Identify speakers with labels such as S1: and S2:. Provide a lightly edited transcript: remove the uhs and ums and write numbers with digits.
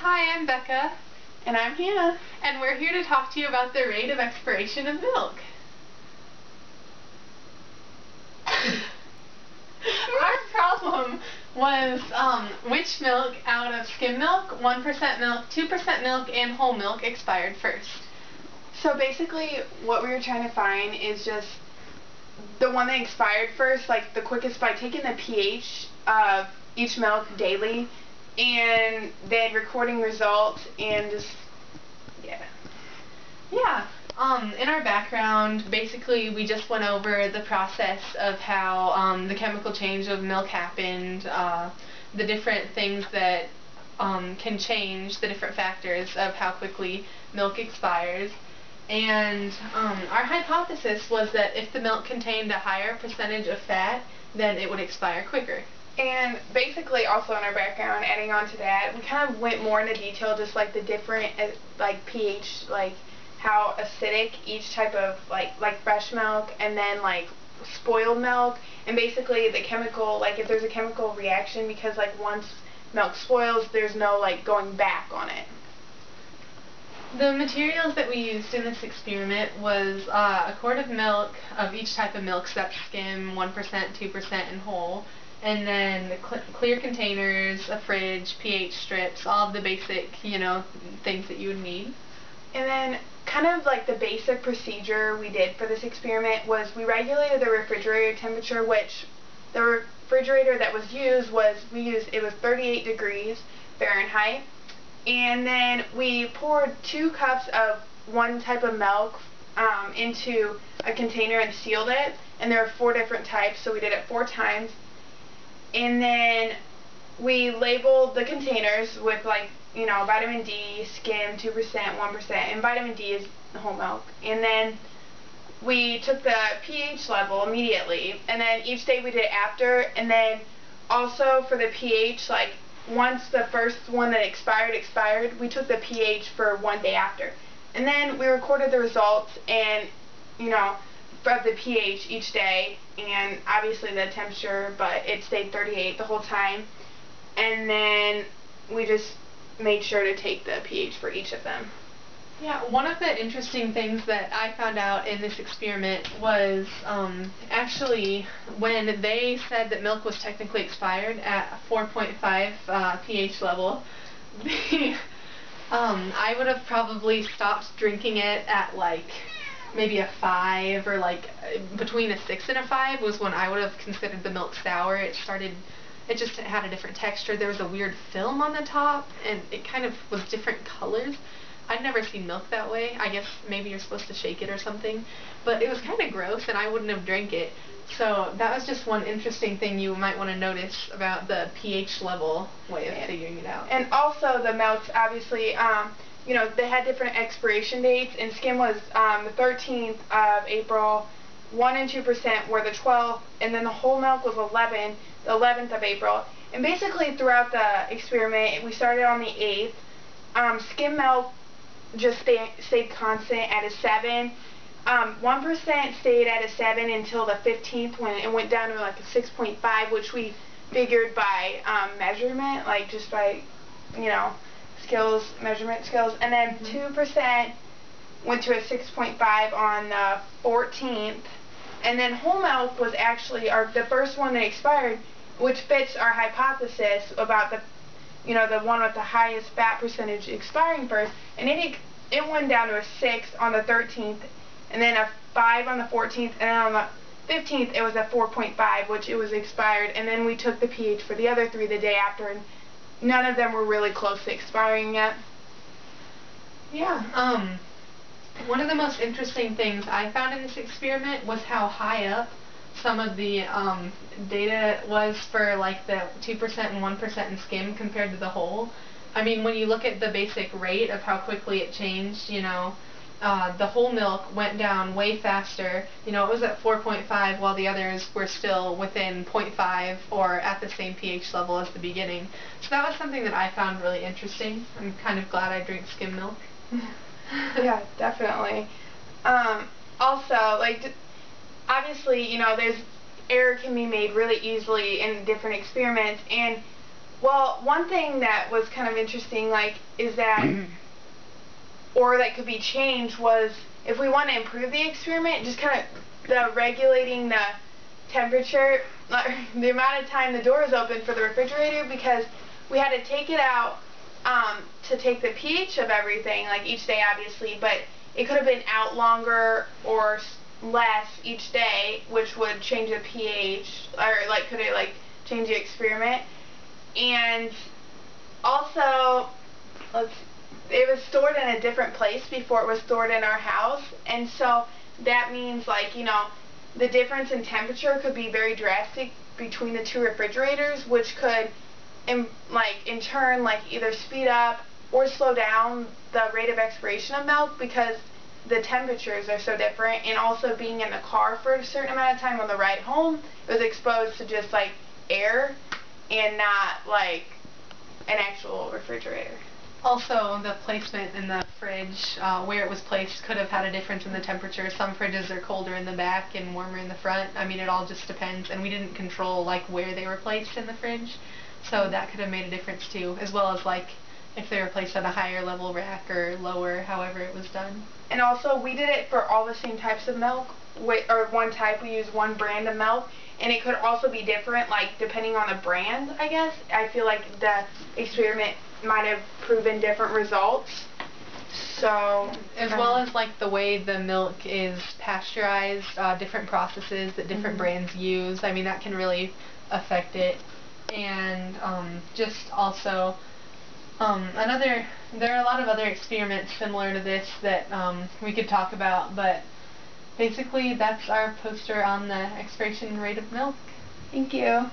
S1: Hi, I'm Becca.
S2: And I'm Hannah.
S1: And we're here to talk to you about the rate of expiration of milk. Our problem was which milk out of skim milk, 1% milk, 2% milk, and whole milk expired first.
S2: So basically what we were trying to find is just the one that expired first, like the quickest, by taking the pH of each milk daily and then recording results and just, yeah.
S1: Yeah. In our background, basically we just went over the process of how the chemical change of milk happened, the different things that can change, the different factors of how quickly milk expires. And our hypothesis was that if the milk contained a higher percentage of fat, then it would expire quicker.
S2: And basically also in our background, adding on to that, we kind of went more into detail, just like the different like pH, like how acidic each type of like fresh milk and then like spoiled milk, and basically the chemical, like if there's a chemical reaction, because like once milk spoils there's no like going back on it.
S1: The materials that we used in this experiment was a quart of milk of each type of milk, so that's skim, 1%, 2%, and whole, and then clear containers, a fridge, pH strips, all of the basic, things that you would need.
S2: And then kind of like the basic procedure we did for this experiment was we regulated the refrigerator temperature, which the refrigerator that was used was, it was 38 degrees Fahrenheit. And then we poured 2 cups of one type of milk into a container and sealed it. And there are 4 different types, so we did it 4 times. And then we labeled the containers with like, vitamin D, skim, 2%, 1%, and vitamin D is whole milk. And then we took the pH level immediately, and then each day we did it after, and then also for the pH, like once the first one that expired, we took the pH for 1 day after. And then we recorded the results and, of the pH each day, and obviously the temperature, but it stayed 38 the whole time. And then we just made sure to take the pH for each of them.
S1: Yeah, one of the interesting things that I found out in this experiment was actually when they said that milk was technically expired at 4.5 pH level, I would have probably stopped drinking it at like maybe a 5, or like between a 6 and a 5 was when I would have considered the milk sour. It just had a different texture. There was a weird film on the top, and it kind of was different colors. I'd never seen milk that way. I guess maybe you're supposed to shake it or something. But it was kind of gross, and I wouldn't have drank it. So that was just one interesting thing you might want to notice about the pH level way of figuring it out.
S2: And also the milks, obviously, they had different expiration dates, and skim was the 13th of April, 1 and 2% were the 12th, and then the whole milk was the 11th of April. And basically throughout the experiment, we started on the 8th. Skim milk just stayed constant at a 7. 1% stayed at a 7 until the 15th, when it went down to like a 6.5, which we figured by measurement, like just by, measurement skills. And then 2% went to a 6.5 on the 14th. And then whole milk was actually the first one that expired, which fits our hypothesis about the one with the highest fat percentage expiring first, and it went down to a 6 on the 13th, and then a 5 on the 14th, and then on the 15th it was a 4.5, which it was expired. And then we took the pH for the other 3 the day after, and none of them were really close to expiring yet.
S1: Yeah. One of the most interesting things I found in this experiment was how high up some of the data was for like the 2% and 1% in skim compared to the whole. I mean, when you look at the basic rate of how quickly it changed, the whole milk went down way faster. It was at 4.5 while the others were still within 0.5 or at the same pH level as the beginning. So that was something that I found really interesting. I'm kind of glad I drink skim milk.
S2: Yeah, definitely. Also, like, obviously, there's error can be made really easily in different experiments, and Well, one thing that was kind of interesting, like, is that, or that could be changed, was if we want to improve the experiment, just kind of regulating the temperature, the amount of time the door is open for the refrigerator, because we had to take it out to take the pH of everything, like each day obviously, but it could have been out longer or less each day, which would change the pH, or like could it like change the experiment. And also, it was stored in a different place before it was stored in our house, and so that means, like, you know, the difference in temperature could be very drastic between the two refrigerators, which could in turn like either speed up or slow down the rate of expiration of milk, because the temperatures are so different. And also being in the car for a certain amount of time on the ride home, it was exposed to just like air and not like an actual refrigerator.
S1: Also, the placement in the fridge, where it was placed, could have had a difference in the temperature. Some fridges are colder in the back and warmer in the front. I mean, it all just depends, and we didn't control like where they were placed in the fridge, so that could have made a difference too, as well as like if they were placed on a higher level rack or lower, however it was done.
S2: And also, we did it for all the same types of milk, or one type. We used one brand of milk, and it could also be different, like depending on the brand, I guess. I feel like the experiment might have proven different results. So,
S1: as well as like the way the milk is pasteurized, different processes that different brands use. I mean, that can really affect it. And just also there are a lot of other experiments similar to this that we could talk about, but basically that's our poster on the expiration rate of milk.
S2: Thank you.